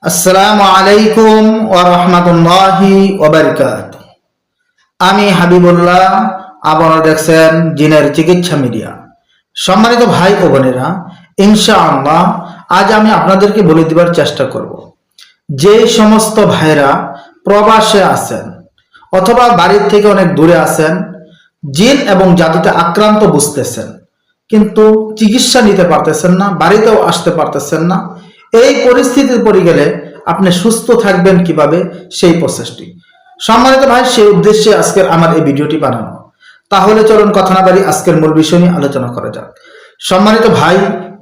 আসসালামু আলাইকুম ওয়া রাহমাতুল্লাহি ওয়া বারাকাতুহু। আমি হাবিবুল্লাহ, আপনারা দেখছেন জিনের চিকিৎসা মিডিয়া। সম্মানিত ভাই ও বোনেরা, ইনশাআল্লাহ আজ আমি আপনাদেরকে বলে দেবার চেষ্টা করব যে সমস্ত ভাইরা প্রবাসে আছেন অথবা বাড়ির থেকে অনেক দূরে আছেন, জিন এবং জাদুতে আক্রান্ত বুঝতেছেন কিন্তু চিকিৎসা নিতে পারতেছেন না, বাড়িতেও আসতে পারতেছেন না। এই পরিস্থিতিতে পড়ে গেলে আপনি সুস্থ থাকবেন কিভাবে, সেই প্রসেসটি সম্মানিত ভাই, সেই উদ্দেশ্যে আজকের আমার এই ভিডিওটি বানানো। তাহলে চলুন কথা না বাড়ি আজকের মূল বিষয় নিয়ে আলোচনা করা যাক। সম্মানিত ভাই,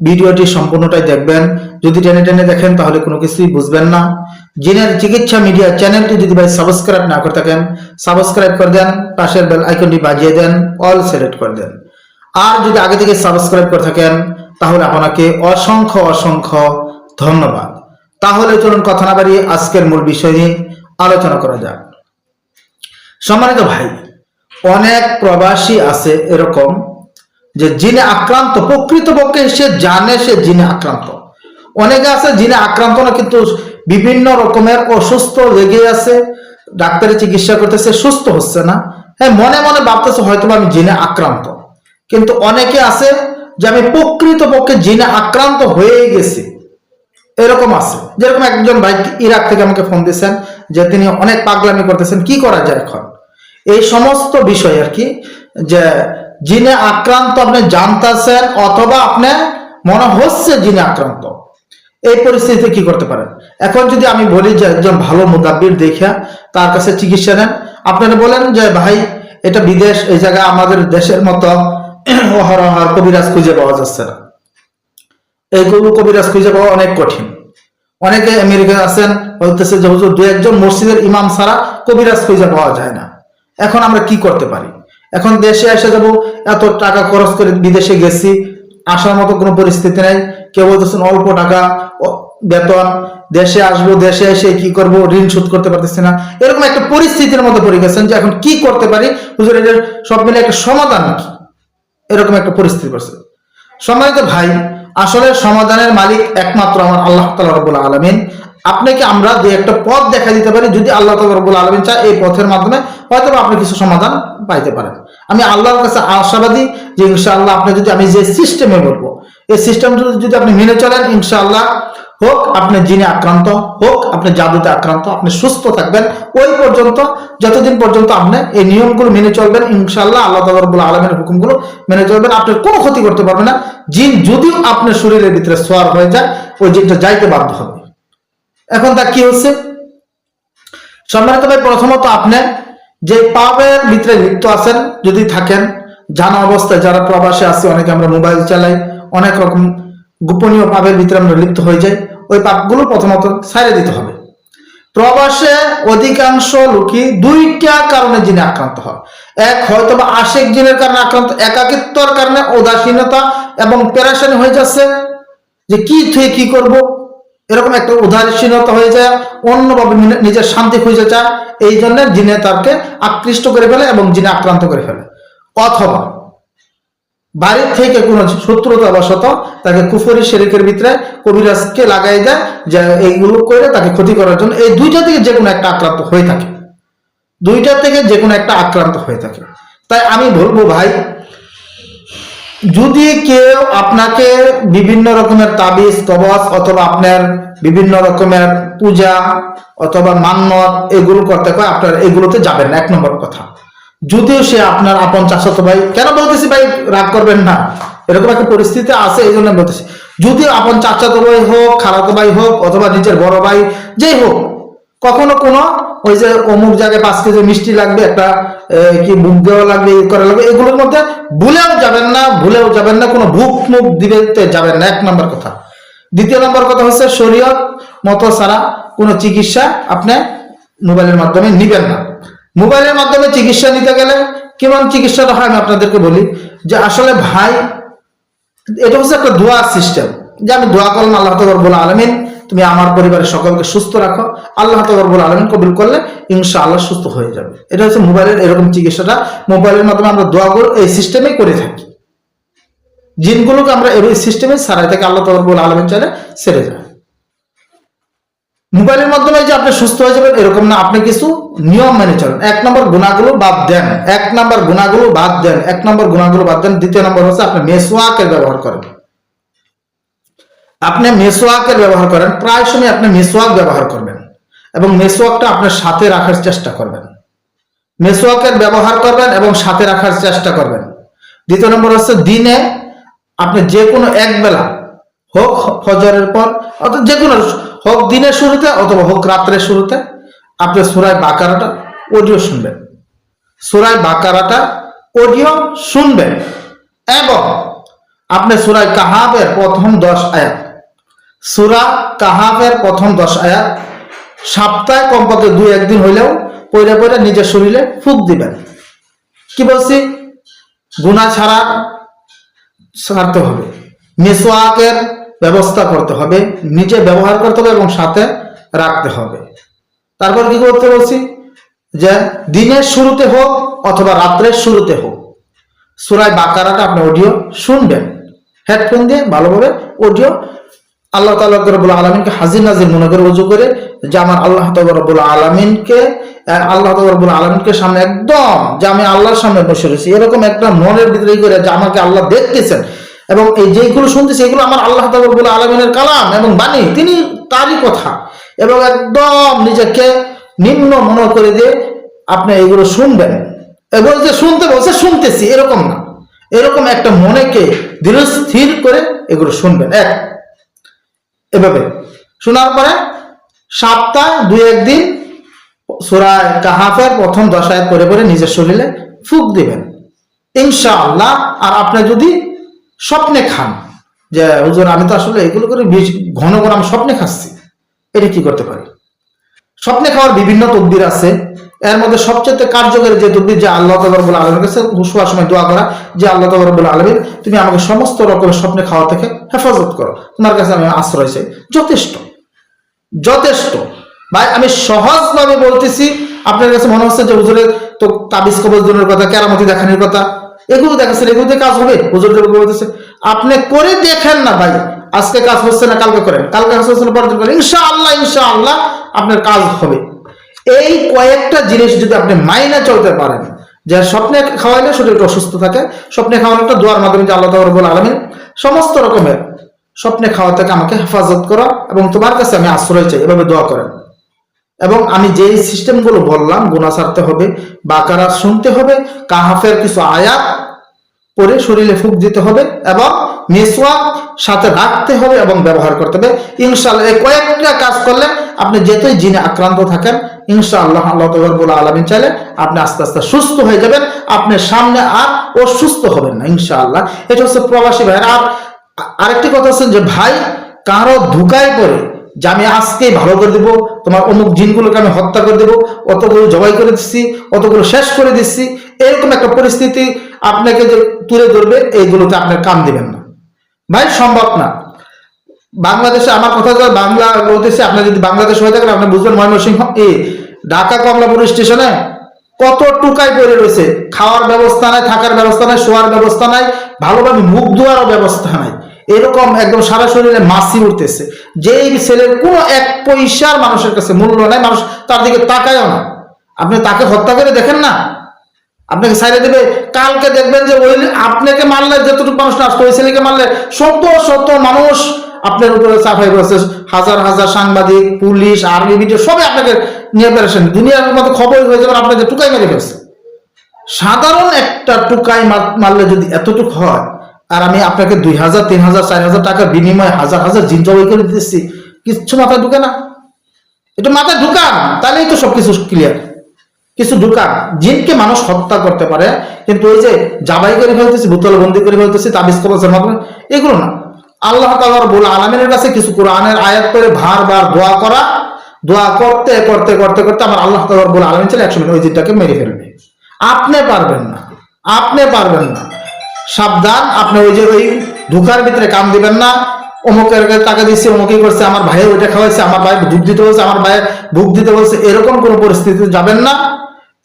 ভিডিওটি সম্পূর্ণটাই দেখবেন। যদি টেনে টেনে দেখেন তাহলে কোনো কিছুই বুঝবেন না। জিনের চিকিৎসা মিডিয়া চ্যানেলটি যদি ভাই সাবস্ক্রাইব না করে থাকেন, সাবস্ক্রাইব করে দেন, পাশের বেল আইকনটি বাজিয়ে দেন, অল সিলেক্ট করে দেন। আর যদি আগে থেকে সাবস্ক্রাইব করে থাকেন তাহলে আপনাকে অসংখ্য অসংখ্য ধন্যবাদ। তাহলে চলুন কথা না বাড়িয়ে আজকের মূল বিষয় নিয়ে আলোচনা করা যাক। সম্মানিত ভাই, অনেক প্রবাসী আছে এরকম যে জিনে আক্রান্ত, প্রকৃতপক্ষে সে জানে সে জিনে আক্রান্ত। অনেকে আছে জিনে আক্রান্ত না, কিন্তু বিভিন্ন রকমের অসুস্থ লেগে আছে, ডাক্তারি চিকিৎসা করতেছে, সুস্থ হচ্ছে না। হ্যাঁ, মনে মনে ভাবতেছে হয়তো আমি জিনে আক্রান্ত, কিন্তু অনেকে আছে যে আমি প্রকৃতপক্ষে জিনে আক্রান্ত হয়ে গেছি, এরকম আছে। যেরকম একজন ভাই ইরাক থেকে আমাকে ফোন দিয়েছেন যে তিনি অনেক পাগলামি করতেছেন, কি করা যায় এখন। এই সমস্ত বিষয় আর কি, যে জিনে আক্রান্ত আপনি জানতেছেন অথবা আপনি মনে হচ্ছে জিনে আক্রান্ত, এই পরিস্থিতিতে কি করতে পারেন। এখন যদি আমি বলি যে একজন ভালো মুদাব্বির দেখিয়া তার কাছে চিকিৎসা নেন, আপনারা বলেন যে ভাই এটা বিদেশ, এই জায়গায় আমাদের দেশের মতো অহরহর কবিরাজ খুঁজে পাওয়া যাচ্ছে না, এইগুলো কবিরাজ খুঁজে পাওয়া অনেক কঠিন। অনেকে আমেরিকায় আছেন, বলতেছে যে হুজুর দু একজন মসজিদের ইমাম ছাড়া কবিরাজ খুঁজে পাওয়া যায় না। এখন আমরা কি করতে পারি? এখন দেশে এসে যাব, এত টাকা খরচ করে বিদেশে গেছি, আসার মতো কোনো পরিস্থিতি নেই। কেউ বলতেছেন অল্প টাকা বেতন, দেশে আসবো, দেশে এসে কি করব, ঋণ শোধ করতে পারতেছি না, এরকম একটা পরিস্থিতির মধ্যে পড়ে গেছেন যে এখন কি করতে পারি হুজুর, এদের সব মিলে একটা সমাধান কি, এরকম একটা পরিস্থিতি পড়ছে। সম্মানিত ভাই, আসলে সমাধানের মালিক একমাত্র আমার আল্লাহ তাআলা রব্বুল আলামিন। আপনাকে আমরা দুই একটা পথ দেখা দিতে পারি, যদি আল্লাহ তাআলা রব্বুল আলামিন চায় এই পথের মাধ্যমে হয়তো আপনি কিছু সমাধান পাইতে পারেন। আমি আল্লাহর কাছে আশাবাদী যে ইনশাআল্লাহ আপনি যদি, আমি যে সিস্টেমে বলবো এই সিস্টেম যদি আপনি মেনে চলেন, ইনশাআল্লাহ হোক আপনি জিনে আক্রান্ত, হোক আপনি জাদুতে আক্রান্ত, আপনি সুস্থ থাকবেন ওই পর্যন্ত, যতদিন পর্যন্ত আপনি এই নিয়মগুলো মেনে চলবেন। ইনশাআল্লাহ আল্লাহ তাআলা রব্বুল আলামিনের হুকুমগুলো মেনে চলবেন, আপনার কোনো ক্ষতি করতে পারবে না। জিন যদিও আপনার শরীরের ভিতরে সোয়ার হয়ে যায়, ওই জিনটা যাইতে বাধ্য হবে। এখন তা কি হচ্ছে সম্মানিত ভাই, প্রথমত আপনি যে পাপের ভিতরে লিপ্ত আছেন যদি থাকেন, জানা অবস্থায় যারা প্রবাসে আছে, অনেকে আমরা মোবাইল চালাই, অনেক রকম গোপনীয় পাপের ভিতরে আমরা লিপ্ত হয়ে যাই, ওই পাপগুলো প্রথমত ছাড়িয়ে দিতে হবে। প্রবাসে অধিকাংশ লোকই দুইটা কারণে জিনে আক্রান্ত হয়। এক, হয়তো বা আশিক জিনের কারণে আক্রান্ত, একাকিত্বর কারণে উদাসীনতা এবং পেরেশানি হয়ে যাচ্ছে যে কি থেকে কি করব, এরকম একটা উদাসীনতা হয়ে যায়, অন্যভাবে নিজের শান্তি খুঁজে চায়, এই জন্য জিনে তাকে আকৃষ্ট করে ফেলে এবং জিনে আক্রান্ত করে ফেলে। অথবা বাড়ির থেকে কোনো শত্রুতা বশত তাকে কুফরি শিরকের ভিতরে কবিরাজকে লাগাই দেয় যে এইগুলো করে তাকে ক্ষতি করার জন্য। এই দুইটা থেকে যে কোনো একটা আক্রান্ত হয়ে থাকে, দুইটা থেকে যে কোনো একটা আক্রান্ত হয়ে থাকে। তাই আমি বলবো ভাই, যদি কেউ আপনাকে বিভিন্ন রকমের তাবিজ কবজ অথবা আপনার বিভিন্ন রকমের পূজা অথবা মান্যত এগুলো করতে কয়, আপনার এগুলোতে যাবেন না, এক নম্বর কথা। যদিও সে আপনার আপন চাচাতো ভাই, কেন বলতেছি ভাই রাগ করবেন না, এরকম একটা পরিস্থিতি আছে এই জন্য বলতেছি, যদিও আপন চাচাতো ভাই হোক, খালাতো ভাই হোক অথবা নিজের বড় ভাই, যেই হোক, কখনো কোনো ওই যে অমুক জায়গায় 5 কেজি মিষ্টি লাগবে, একটা কি বুক দেওয়া লাগবে, করা লাগবে, এগুলোর মধ্যে ভুলেও যাবেন না, ভুলেও যাবেন না, কোনো ভুক মুখ দিবে যাবেন না, এক নম্বর কথা। দ্বিতীয় নম্বর কথা হচ্ছে শরীয়ত মতো ছাড়া কোনো চিকিৎসা আপনি মোবাইলের মাধ্যমে নিবেন না। মোবাইলের মাধ্যমে চিকিৎসা নিতে গেলে কেমন চিকিৎসাটা হয় আমি আপনাদেরকে বলি, যে আসলে ভাই এটা হচ্ছে একটা দোয়া সিস্টেম, যে আমি দোয়া করলাম আল্লাহ তাআলা রব্বুল আলামিন তুমি আমার পরিবারের সকলকে সুস্থ রাখো, আল্লাহ তাআলা রব্বুল আলামিন কবুল করলে ইনশাআল্লাহ সুস্থ হয়ে যাবে। এটা হচ্ছে মোবাইলের এরকম চিকিৎসাটা, মোবাইলের মাধ্যমে আমরা দোয়াগুলো এই সিস্টেমেই করে থাকি। জিনগুলোকে আমরা এই সিস্টেমে সারাই থাকি, আল্লাহ তাআলা রব্বুল আলামিন চাইলে সেরে যায়। মোবাইলের মাধ্যমে যে আপনি সুস্থ হয়ে যাবেন এরকম না, আপনি কিছু নিয়ম মেনে চলেন। 1 নম্বর গুনাহগুলো বাদ দেন, 1 নম্বর গুনাহগুলো বাদ দেন, 1 নম্বর গুনাহগুলো বাদ দেন। দ্বিতীয় নম্বর হচ্ছে আপনি মেসওয়াকের ব্যবহার করেন। আপনি মেসওয়াকের ব্যবহার করেন, প্রায় সময় আপনি মেসওয়াক ব্যবহার করবেন এবং মেসওয়াকটা আপনার সাথে রাখার চেষ্টা করবেন। মেসওয়াকের ব্যবহার করবেন এবং সাথে রাখার চেষ্টা করবেন। দ্বিতীয় নম্বর হচ্ছে দিনে আপনি যে কোনো এক বেলা, হোক ফজরের পর অথবা যে কোনো, হোক দিনের শুরুতে অথবা হোক রাত্রের শুরুতে, আপনি সূরা বাকারাটা অডিও শুনবেন। সূরা বাকারাটা অডিও শুনবেন এবং আপনি সূরা কাহাফের প্রথম 10 আয়াত, সূরা কাহাফের প্রথম 10 আয়াত সপ্তাহে কমপক্ষে 2-1 দিন হইলেও পড়ে পড়ে নিজের শরীরে ফুঁক দিবেন। কি বলছি? গুনাহ ছাড়তে হবে, মিসওয়াকের ব্যবস্থা করতে হবে, নিজে ব্যবহার করতে হবে এবং সাথে রাখতে হবে। তারপর কি করতে বলছি? যে দিনের শুরুতে হোক অথবা রাত্রের শুরুতে হোক সূরা বাকারাটা আপনি অডিও শুনবেন, হেডফোন দিয়ে ভালোভাবে অডিও। আল্লাহ তাআলা রব্বুল আলামিনকে হাজির নাজির মনে করে ওযু করে যে আমার আল্লাহ তাআলা রব্বুল আলামিনকে সামনে একদম যে আমি আল্লাহর সামনে বসে রয়েছি, এরকম একটা মনের ভিতরে করে যে আমাকে আল্লাহ দেখতেছেন এবং এই যেগুলো শুনতেছি এগুলো আমার আল্লাহ তাআলা রব্বুল আলামিনের কালাম এবং বাণী, তিনি তারই কথা, এবং একদম নিজেকে নিম্ন মনে করে দিয়ে আপনি এগুলো শুনবেন। এবং যে শুনতে বলছে শুনতেছি এরকম না, এরকম একটা মনেকে দৃঢ় স্থির করে এগুলো শুনবেন। এভাবে শোনার পরে সপ্তাহে 2-1 দিন সূরা কাহাফের প্রথম 10 আয়াত পড়ে পড়ে নিজের শরীরে ফুঁক দিবেন ইনশাআল্লাহ। আর আপনি যদি স্বপ্নে খান যে হুজুর আমি তো আসলে এগুলো করে ঘন ঘন আমি স্বপ্নে খাচ্ছি, এটা কি করতে পারি? স্বপ্নে খাওয়ার বিভিন্ন তদবির আছে, এর মধ্যে সবচেয়ে কার্যকরী যে তদবির, যে আল্লাহ তাআলা রব্বুল আলামিনের কাছে শোয়ার সময় দোয়া করা যে আল্লাহ তাআলা রব্বুল আলামিন তুমি আমাকে সমস্ত রকমের স্বপ্নে খাওয়া থেকে হেফাজত করো, তোমার কাছে আমি আশ্রয় চাই। যথেষ্ট যথেষ্ট ভাই, আমি সহজভাবে বলতেছি, আপনার কাছে মনে হচ্ছে যে হুজুরের তো তাবিজ কবজ দিনের কথা, কেরামতি দেখানোর কথা, এগুলো দেখাচ্ছেন, এগুলোতে কাজ হবে হুজুর বলতেছে। আপনি করে দেখেন না ভাই, আজকে কাজ হচ্ছে না কালকে করেন, কালকে কাজ হচ্ছে না পরের দিন করেন, ইনশাআল্লাহ ইনশাআল্লাহ আপনার কাজ হবে। এই কয়েকটা জিনিস যদি আপনি মাইনে চলতে পারেন, যে স্বপ্নে খাওয়াইলে শরীরটা অসুস্থ থাকে, স্বপ্নে খাওয়ানো একটা দোয়ার মাধ্যমে যে আল্লাহ তাআলা রব্বুল আলামিন সমস্ত রকমের স্বপ্নে খাওয়া থেকে আমাকে হেফাজত করা এবং তোমার কাছে আমি আশ্রয় চাই, এভাবে দোয়া করেন। এবং আমি যেই সিস্টেমগুলো বললাম, গুনাহ ছাড়তে হবে, বাকারা শুনতে হবে, কাহাফের কিছু আয়াত পরে শরীরে ফুঁক দিতে হবে এবং মিসওয়াক সাথে রাখতে হবে এবং ব্যবহার করতে হবে। ইনশাআল্লাহ এই কয়েকটা কাজ করলে আপনি যেতই জিনে আক্রান্ত থাকেন ইনশাআল্লাহ আল্লাহ তাআলা রব্বুল আলামিন চাইলে আপনি আস্তে আস্তে সুস্থ হয়ে যাবেন, আপনি সামনে আর অসুস্থ হবেন না ইনশাআল্লাহ। এটা হচ্ছে প্রবাসী ভাইয়ের। আর আরেকটি কথা হচ্ছে যে ভাই, কারো ধোঁকায় পড়ে যে আমি আজকেই ভালো করে দেবো, তোমার অমুক জিনগুলোকে আমি হত্যা করে দেবো, অতগুলো জবাই করে দিচ্ছি, অতগুলো শেষ করে দিচ্ছি, এরকম একটা পরিস্থিতি আপনাকে যে তুলে ধরবে, এইগুলোতে আপনার কান দিবেন না ভাই, সম্ভব না। বাংলাদেশে আমার কথা বাংলা বলতেছি, আপনি যদি বাংলাদেশ হয়ে থাকেন আপনি বুঝবেন, ময়মনসিংহ ঢাকা কমলাপুর স্টেশনে কত টুকাই পড়ে রয়েছে, খাওয়ার ব্যবস্থা নাই, থাকার ব্যবস্থা নাই, শোয়ার ব্যবস্থা নাই, ভালোভাবে মুখ ধোয়ারও ব্যবস্থা নাই, এরকম একদম সারা শরীরে মাছি উঠতেছে, যেই ছেলের কোনো 1 পয়সার মানুষের কাছে মূল্য নাই, মানুষ তার দিকে তাকায়ও না। আপনি তাকে হত্যা করে দেখেন না, আপনাকে ছাইড়ে দেবে। কালকে দেখবেন যে ওই আপনাকে মারলে যতটুকু মানুষ না আসতো, ওই ছেলেকে মারলে শত শত মানুষ আপনার উপরে চাপাই পড়েছে, হাজার হাজার সাংবাদিক, পুলিশ, আর্মি, ভিডিও সবাই আপনাকে নিয়ে পেরেছেন, দুনিয়ার মতো খবর হয়ে যাবে আপনাকে টুকাই মেরে ফেলছে। সাধারণ একটা টুকাই মারলে যদি এতটুকু হয়, আর আমি আপনাকে 2,000, 3,000, 4,000 টাকার বিনিময়ে হাজার হাজার জিন জবাই করে দিচ্ছি, কিচ্ছু মাথায় ঢুকে না? এটা মাথায় ঢুকান, তাহলেই তো সবকিছু ক্লিয়ার। কিছু ঢুকান, জিনকে মানুষ হত্যা করতে পারে, কিন্তু ওই যে জাবাই করে ফেলতেছি, বোতলে বন্দি করে ফেলতেছি তাবিজ কবজের মাধ্যমে, এগুলো না। আল্লাহ তাআলা রব্বুল আলামিনের কাছে কিছু কোরআনের আয়াত করে বারবার দোয়া করা, দোয়া করতে করতে করতে করতে আমার আল্লাহ তাআলা রব্বুল আলামিন চাইলে 100 মিনিট ওই জিনটাকে মেরে ফেলবে। আপনি পারবেন না, আপনি পারবেন না। সাবধান, আপনি ওই যে ওই ধোঁকার ভিতরে কাম দিবেন না, অমুকের টাকা দিচ্ছি, অমুকই করছে, আমার ভাই ওইটা খাওয়াইছে, আমার ভাই দুধ দিতে বলছে, আমার ভাই ভুগ দিতে বলছে, এরকম কোনো পরিস্থিতিতে যাবেন না।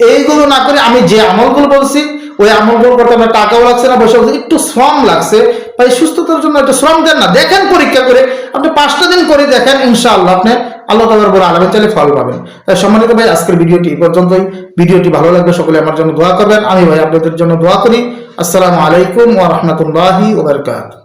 এইগুলো না করে আমি যে আমলগুলো বলছি ওই আমলগুলো করতে আপনার টাকাও লাগছে না, বসে একটু শ্রম লাগছে, তাই সুস্থতার জন্য একটু শ্রম দেন না, দেখেন পরীক্ষা করে, আপনি 5টা দিন করে দেখেন, ইনশাআল্লাহ আপনি আল্লাহ তাআলা রাব্বুল আলামিন চাইলে ফল পাবেন। তাই সম্মানিত ভাই, আজকের ভিডিওটি এই পর্যন্তই। ভিডিওটি ভালো লাগলে সকলে আমার জন্য দোয়া করবেন, আমি ভাই আপনাদের জন্য দোয়া করি। আসসালামু আলাইকুম ওয়া রাহমাতুল্লাহি ওয়া বারাকাতুহু।